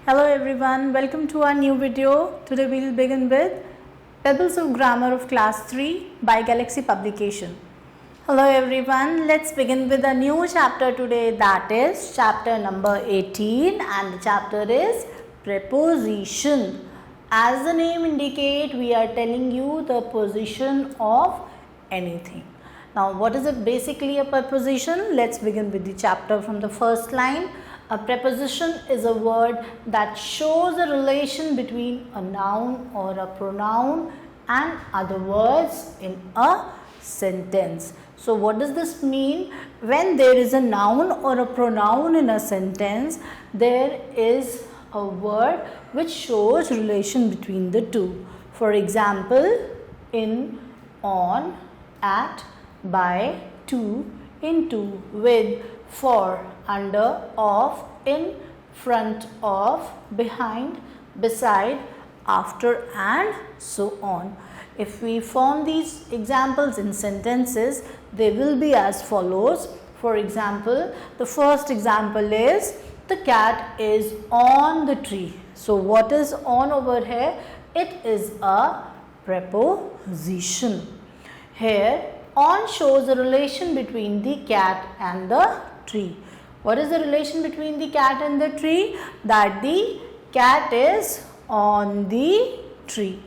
Hello everyone, welcome to our new video. Today we will begin with Pebbles of Grammar of Class 3 by Galaxy Publication. Hello everyone, let's begin with a new chapter today, that is chapter number 18, and the chapter is Preposition. As the name indicates, we are telling you the position of anything. Now what is it basically a preposition? Let's begin with the chapter from the first line. A preposition is a word that shows a relation between a noun or a pronoun and other words in a sentence. So what does this mean? When there is a noun or a pronoun in a sentence, there is a word which shows relation between the two. For example, in, on, at, by, to, into, with, for, under, of, in, front of, behind, beside, after, and so on. If we form these examples in sentences, they will be as follows. For example, the first example is the cat is on the tree. So what is on over here? It is a preposition. Here, on shows a relation between the cat and the tree. What is the relation between the cat and the tree? That the cat is on the tree.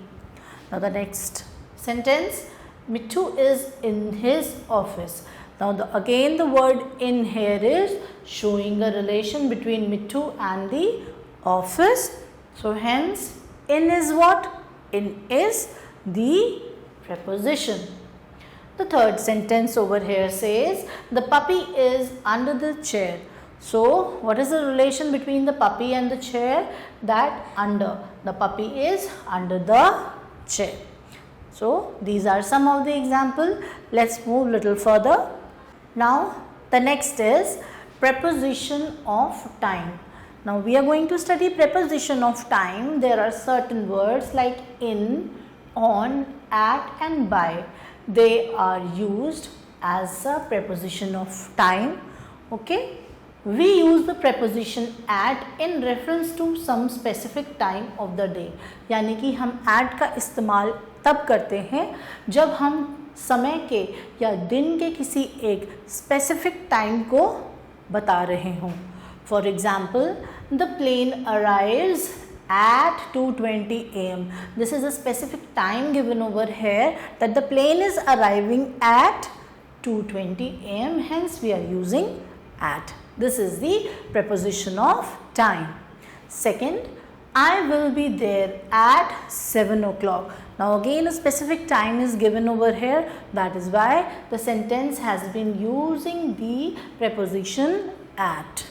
Now the next sentence, Mittu is in his office. Now again the word in here is showing a relation between Mittu and the office. So hence in is what? In is the preposition. The third sentence over here says the puppy is under the chair. So what is the relation between the puppy and the chair? That under. The puppy is under the chair. So these are some of the examples. Let's move a little further. Now the next is preposition of time. Now we are going to study preposition of time. There are certain words like in, on, at and by. They are used as a preposition of time. Okay. We use the preposition at in reference to some specific time of the day. यानी कि हम at का इस्तेमाल तब करते हैं जब हम समय के या दिन के किसी एक specific time को बता रहे हों. For example, the plane arrives at 2:20 am. This is a specific time given over here that the plane is arriving at 2:20 am. Hence we are using at. This is the preposition of time. Second, I will be there at 7 o'clock. Now again a specific time is given over here. That is why the sentence has been using the preposition at.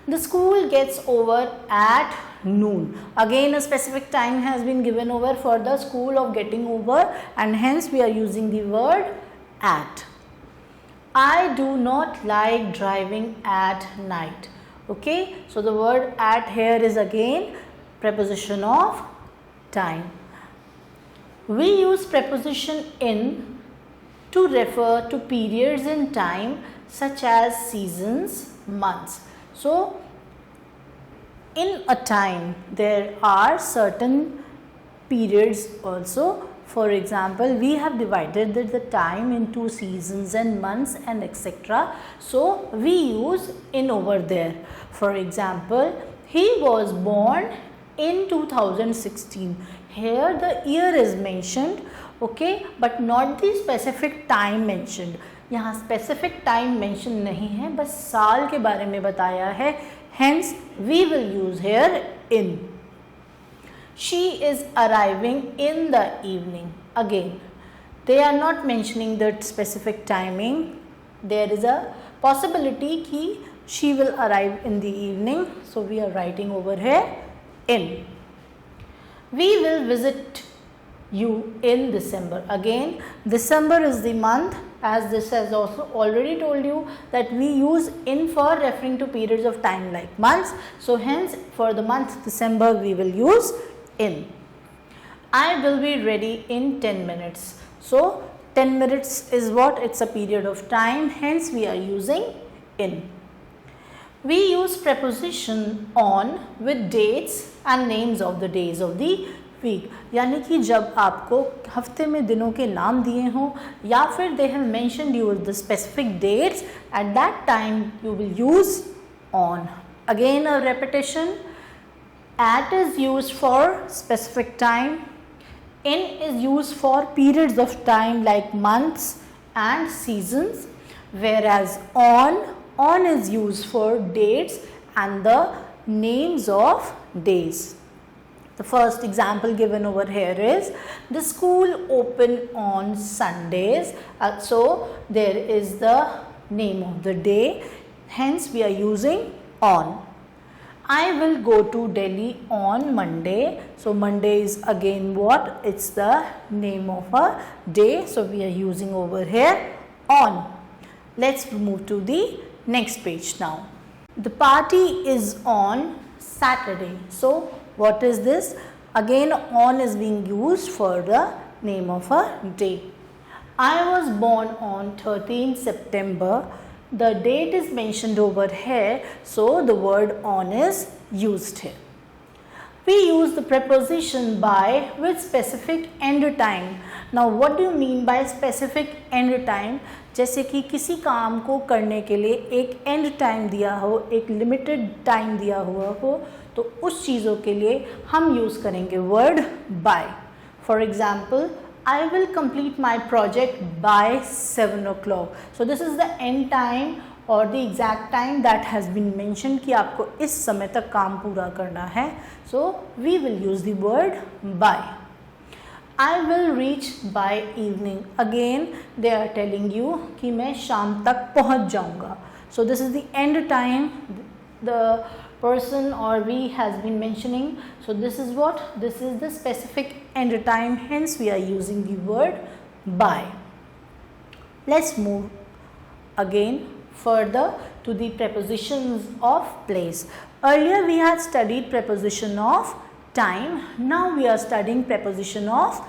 The school gets over at noon. Again a specific time has been given over for the school of getting over, and hence we are using the word at. I do not like driving at night. Okay, so the word at here is again preposition of time. We use preposition in to refer to periods in time such as seasons, months. So in a time there are certain periods also. For example, we have divided the time into seasons and months and etc. So we use in over there. For example, he was born in 2016. Here the year is mentioned, okay, but not the specific time mentioned. यहाँ specific time mentioned नहीं है, बस साल के बारे में बताया है. Hence we will use here in. She is arriving in the evening. Again, they are not mentioning that specific timing. There is a possibility that she will arrive in the evening. So we are writing over here in. We will visit you in December. Again, December is the month, as this has also already told you that we use in for referring to periods of time like months. So hence for the month December we will use in. I will be ready in 10 minutes. So 10 minutes is what? It's a period of time. Hence we are using in. We use preposition on with dates and names of the days of the week. यानी कि जब आपको हफ्ते में दिनों के नाम दिए हों या फिर they have mentioned you the specific dates, at that time you will use on. Again a repetition. At is used for specific time. In is used for periods of time like months and seasons, whereas on is used for dates and the names of days. The first example given over here is the school open on Sundays. So there is the name of the day, hence we are using on. I will go to Delhi on Monday. So Monday is again what? It's the name of a day. So we are using over here on. Let's move to the next page now. The party is on Saturday. So what is this? Again on is being used for the name of a day. I was born on 13th September. The date is mentioned over here, so the word on is used here. We use the preposition by with specific end time. Now what do you mean by specific end time? जैसे कि किसी काम को करने के लिए एक end time दिया हो, एक limited time दिया हुआ हो, तो उस चीज़ों के लिए हम यूज़ करेंगे word by. For example, I will complete my project by 7 o'clock. So this is the end time or the exact time that has been mentioned कि आपको इस समय तक काम पूरा करना है. So we will use the word by. I will reach by evening. Again they are telling you कि मैं शाम तक पहुँच जाऊँगा. So this is the end time the person or we has been mentioning. So this is what? This is the specific end time, hence we are using the word by. Let's move again further to the prepositions of place. Earlier we had studied preposition of time. Now we are studying preposition of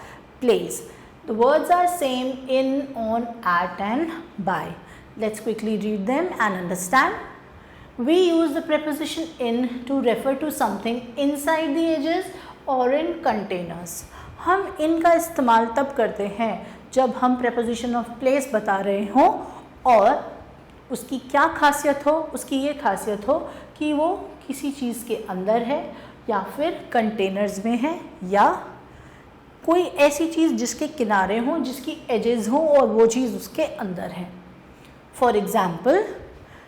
place. The words are same: in, on, at and by. Let's quickly read them and understand. We use the preposition in to refer to something inside the edges or in containers. हम in का इस्तेमाल तब करते हैं जब हम preposition of place बता रहे हों और उसकी क्या खासियत हो, उसकी ये खासियत हो कि वो किसी चीज़ के अंदर है या फिर कंटेनर्स में है या कोई ऐसी चीज़ जिसके किनारे हों, जिसकी एजेस हों और वो चीज़ उसके अंदर है. For example,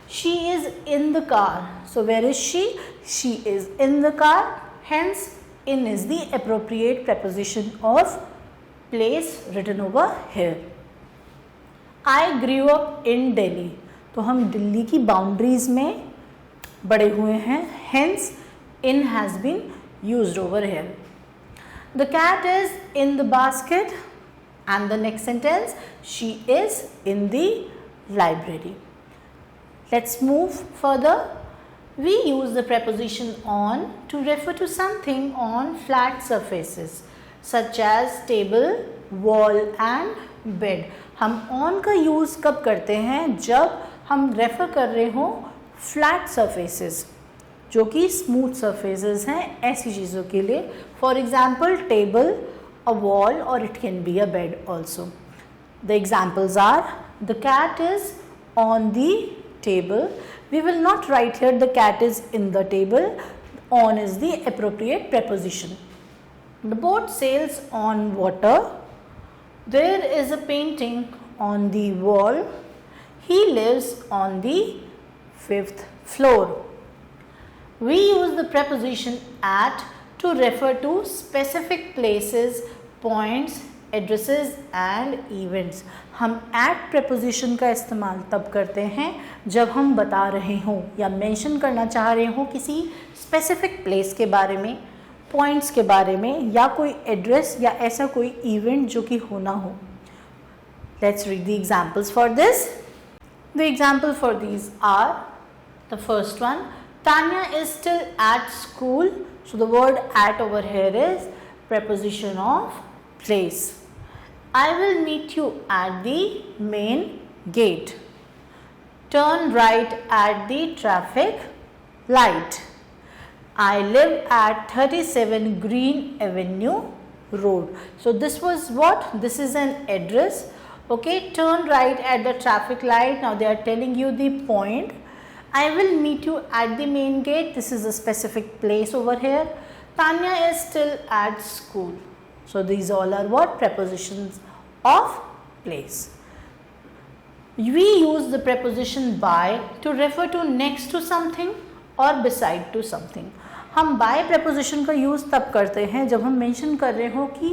she is in the car. So where is she? She is in the car. Hence in is the appropriate preposition of place written over here. I grew up in Delhi. तो हम दिल्ली की boundaries में बड़े हुए हैं. Hence in has been used over here. The cat is in the basket. And the next sentence, she is in the library. Let's move further. We use the preposition on to refer to something on flat surfaces such as table, wall and bed. हम on का use कब करते हैं? जब हम refer कर रहे हों flat surfaces जो कि smooth surfaces हैं ऐसी चीज़ों के लिए. For example, table, a wall or it can be a bed also. The examples are the cat is on the table. We will not write here the cat is in the table. On is the appropriate preposition. The boat sails on water. There is a painting on the wall. He lives on the 5th floor. We use the preposition at to refer to specific places, points, addresses and events. हम at preposition का इस्तेमाल तब करते हैं जब हम बता रहे हों या मेंशन करना चाह रहे हों किसी स्पेसिफिक प्लेस के बारे में, पॉइंट्स के बारे में या कोई एड्रेस या ऐसा कोई इवेंट जो कि होना हो. Let's read the examples for this. The example for these are the first one. Tanya is still at school. So the word at over here is preposition of place. I will meet you at the main gate. Turn right at the traffic light. I live at 37 Green Avenue Road. So this was what? This is an address. Okay, turn right at the traffic light. Now they are telling you the point. I will meet you at the main gate. This is a specific place over here. Tanya is still at school. So these all are what? Prepositions of place. We use the preposition by to refer to next to something or beside to something. हम by preposition का use तब करते हैं जब हम mention कर रहे हो कि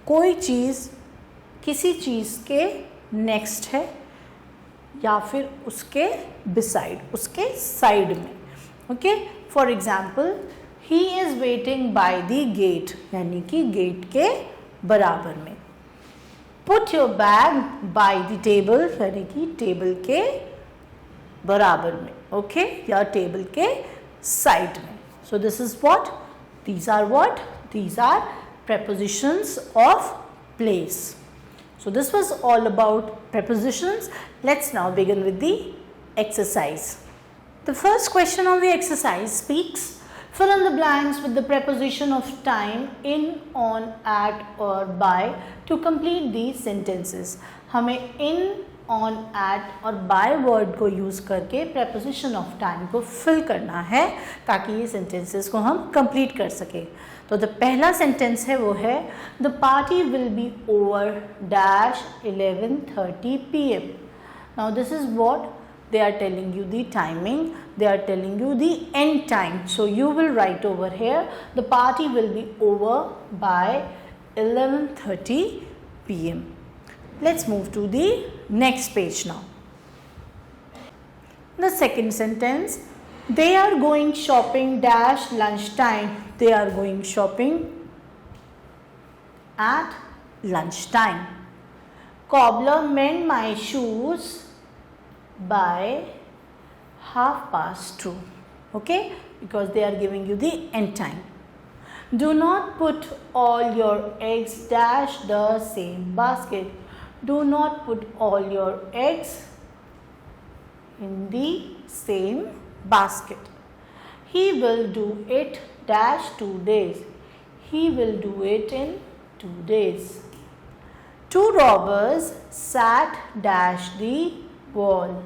कोई चीज़ किसी चीज़ के नेक्स्ट है या फिर उसके beside, उसके साइड में. Okay, for example he is waiting by the gate, यानी कि गेट के बराबर में. Put your bag by the table, यानी कि टेबल के बराबर में. ओके, या टेबल के साइड में. So this is what? These are what? These are prepositions of place. So this was all about prepositions. Let's now begin with the exercise. The first question of the exercise speaks, fill in the blanks with the preposition of time in, on, at or by to complete these sentences. हमें in, on, at और by word को use करके preposition of time को fill करना है ताकि ये sentences को हम complete कर सकें. तो the पहला sentence है वो है the party will be over dash 11:30 p.m. Now this is what they are telling you the timing, they are telling you the end time. So you will write over here the party will be over by 11:30 p.m. Let's move to the next page now. The second sentence, they are going shopping dash lunchtime. They are going shopping at lunchtime. Cobbler mend my shoes by 2:30. Okay, because they are giving you the end time. Do not put all your eggs dash the same basket. Do not put all your eggs in the same basket. He will do it dash 2 days. He will do it in 2 days. Two robbers sat dash the wall.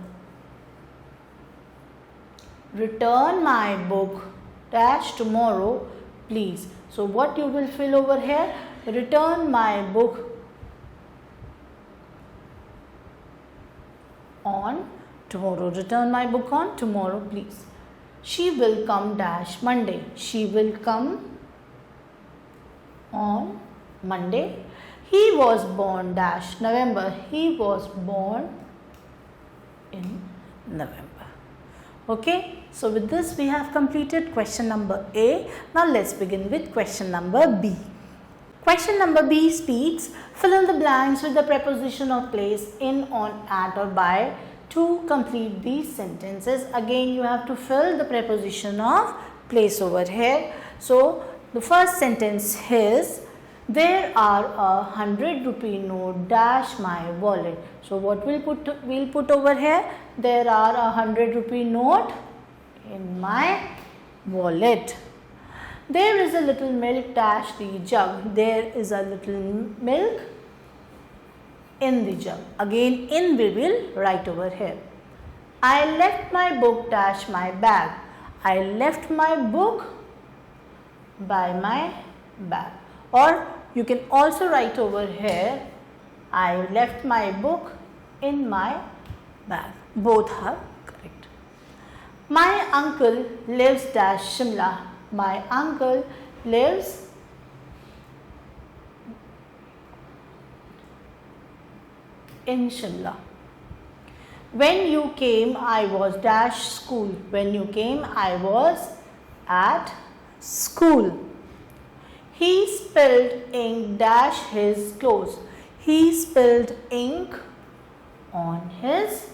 Return my book dash tomorrow, please. So what you will fill over here? Return my book on tomorrow. Return my book on tomorrow, please. She will come dash Monday. She will come on Monday. He was born dash November. He was born in November. Okay, so with this we have completed question number A. Now let's begin with question number B. Question number B speaks, fill in the blanks with the preposition of place in, on, at or by to complete these sentences. Again you have to fill the preposition of place over here. So the first sentence is, there are 100 rupee note dash my wallet. So what we'll put over here? There are 100 rupee note in my wallet. There is a little milk dash the jug. There is a little milk in the jug. Again in we will write over here. I left my book dash my bag. I left my book by my bag. Or you can also write over here, I left my book in my bag. Both are correct. My uncle lives dash Shimla. My uncle lives in Shimla. When you came, I was dash school. When you came, I was at school. He spilled ink dash his clothes. He spilled ink on his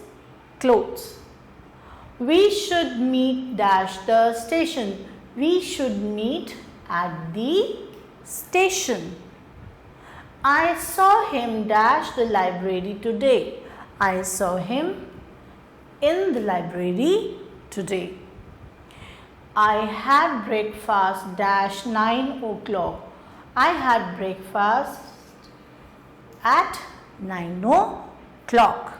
clothes. We should meet dash the station. We should meet at the station. I saw him dash the library today. I saw him in the library today. I had breakfast dash 9 o'clock. I had breakfast at 9 o'clock.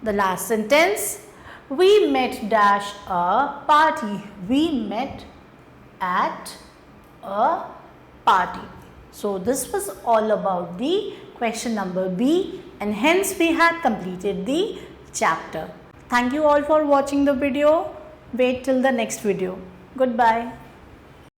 The last sentence, we met dash a party. We met at a party. So this was all about the question number B, and hence we had completed the chapter. Thank you all for watching the video. Wait till the next video. Goodbye.